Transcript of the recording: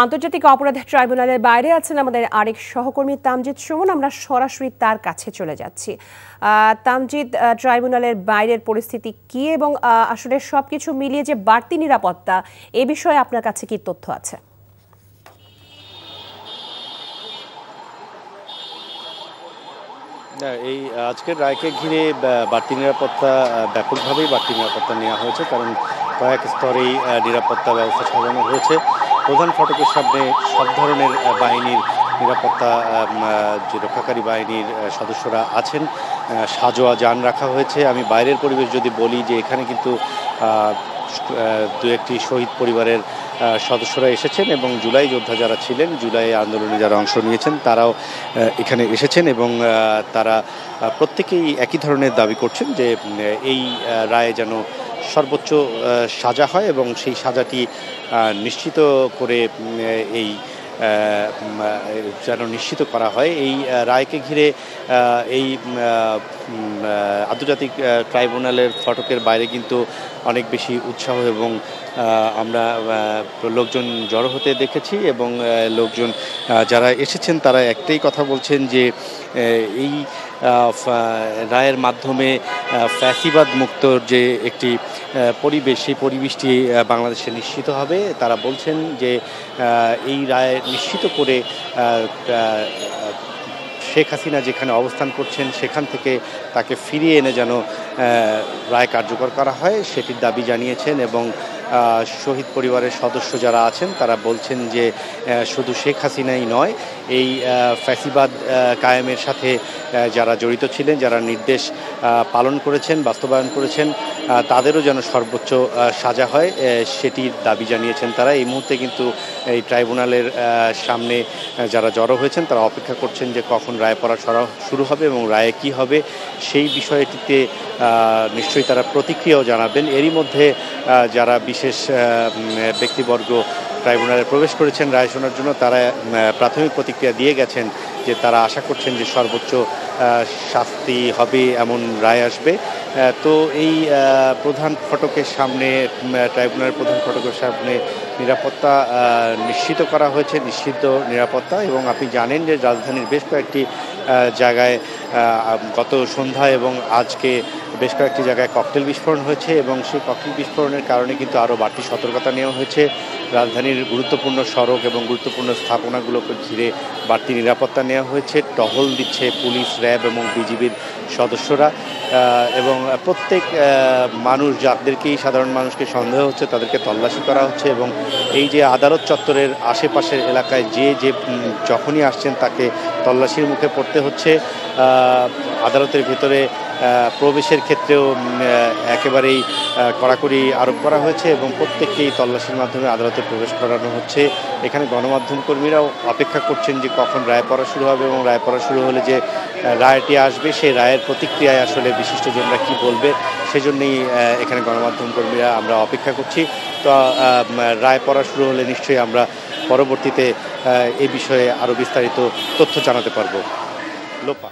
আন্তর্জাতিক অপরাধ ট্রাইব্যুনালের বাইরে আছেন আমাদের আরেক সহকর্মী তামজিদ সুমন। আমরা সরাসরি তার কাছে চলে যাচ্ছি। তামজিদ, ট্রাইব্যুনালের বাইরের পরিস্থিতি কি এবং আসলে সবকিছু মিলিয়ে যে বাড়তি নিরাপত্তা, এ বিষয়ে আপনার কাছে কি তথ্য আছে? এই আজকের রায়কে ঘিরে বাড়তি নিরাপত্তা, ব্যাপকভাবেই বাড়তি নিরাপত্তা নেওয়া হয়েছে, কারণ কয়েক স্তরেই নিরাপত্তা ব্যবস্থা সাজানো হয়েছে। প্রধান ফটকের সামনে সব ধরনের বাহিনীর নিরাপত্তা, যে রক্ষাকারী বাহিনীর সদস্যরা আছেন, সাজোয়া যান রাখা হয়েছে। আমি বাইরের পরিবেশ যদি বলি, যে এখানে কিন্তু দু একটি শহীদ পরিবারের সদস্যরা এসেছেন এবং জুলাই যোদ্ধা যারা ছিলেন, জুলাই আন্দোলনে যারা অংশ নিয়েছেন, তারাও এখানে এসেছেন এবং তারা প্রত্যেকেই একই ধরনের দাবি করছেন যে এই রায়ে যেন সর্বোচ্চ সাজা হয় এবং সেই সাজাটি নিশ্চিত করে এই যেন নিশ্চিত করা হয়। এই রায়কে ঘিরে এই আন্তর্জাতিক ট্রাইব্যুনালের ফটকের বাইরে কিন্তু অনেক বেশি উৎসাহ এবং আমরা লোকজন জড়ো হতে দেখেছি এবং লোকজন যারা এসেছেন তারা একটাই কথা বলছেন যে এই রায়ের মাধ্যমে ফ্যাসিবাদ মুক্তর যে একটি পরিবেশ, সেই পরিবেশটি বাংলাদেশে নিশ্চিত হবে। তারা বলছেন যে এই রায় নিশ্চিত করে শেখ হাসিনা যেখানে অবস্থান করছেন সেখান থেকে তাকে ফিরিয়ে এনে যেন রায় কার্যকর করা হয়, সেটির দাবি জানিয়েছেন। এবং শহীদ পরিবারের সদস্য যারা আছেন তারা বলছেন যে শুধু শেখ হাসিনাই নয়, এই ফ্যাসিবাদ কায়েমের সাথে যারা জড়িত ছিলেন, যারা নির্দেশ পালন করেছেন, বাস্তবায়ন করেছেন, তাদেরও যেন সর্বোচ্চ সাজা হয়, সেটির দাবি জানিয়েছেন তারা। এই মুহূর্তে কিন্তু এই ট্রাইব্যুনালের সামনে যারা জড়ো হয়েছেন তারা অপেক্ষা করছেন যে কখন রায় পড়া শুরু হবে এবং রায়ে কী হবে সেই বিষয়টিতে নিশ্চয়ই তারা প্রতিক্রিয়াও জানাবেন। এরই মধ্যে যারা বিশেষ ব্যক্তিবর্গ ট্রাইব্যুনালে প্রবেশ করেছেন রায় শোনার জন্য, তারা প্রাথমিক প্রতিক্রিয়া দিয়ে গেছেন যে তারা আশা করছেন যে সর্বোচ্চ শাস্তি হবে এমন রায় আসবে। তো এই প্রধান ফটকের সামনে, ট্রাইব্যুনালের প্রধান ফটকের সামনে নিরাপত্তা নিশ্চিত করা হয়েছে, নিশ্চিত নিরাপত্তা। এবং আপনি জানেন যে রাজধানীর বেশ কয়েকটি জায়গায় গত সন্ধ্যায় এবং আজকে বেশ কয়েকটি জায়গায় ককটেল বিস্ফোরণ হয়েছে এবং সেই ককটেল বিস্ফোরণের কারণে কিন্তু আরও বাড়তি সতর্কতা নেওয়া হয়েছে। রাজধানীর গুরুত্বপূর্ণ সড়ক এবং গুরুত্বপূর্ণ স্থাপনাগুলোকে ঘিরে বাড়তি নিরাপত্তা নেওয়া হয়েছে। টহল দিচ্ছে পুলিশ, র্যাব এবং বিজিবির সদস্যরা এবং প্রত্যেক মানুষ যাদেরকেই সাধারণ মানুষকে সন্দেহ হচ্ছে তাদেরকে তল্লাশি করা হচ্ছে। এবং এই যে আদালত চত্বরের আশেপাশের এলাকায় যে যখনই আসছেন তাকে তল্লাশির মুখে পড়তে হচ্ছে। আদালতের ভিতরে প্রবেশের ক্ষেত্রেও একেবারেই কড়াকড়ি আরোপ করা হয়েছে এবং প্রত্যেককেই তল্লাশির মাধ্যমে আদালতে প্রবেশ করানো হচ্ছে। এখানে গণমাধ্যম কর্মীরাও অপেক্ষা করছেন যে কখন রায় পড়া শুরু হবে এবং রায় পড়া শুরু হলে যে রায়টি আসবে সেই রায়ের প্রতিক্রিয়ায় আসলে বিশিষ্টজনরা কি বলবে, সেজন্যই এখানে গণমাধ্যম কর্মীরা আমরা অপেক্ষা করছি। তো রায় পড়া শুরু হলে নিশ্চয়ই আমরা পরবর্তীতে এ বিষয়ে আরও বিস্তারিত তথ্য জানাতে পারবো। লোপা।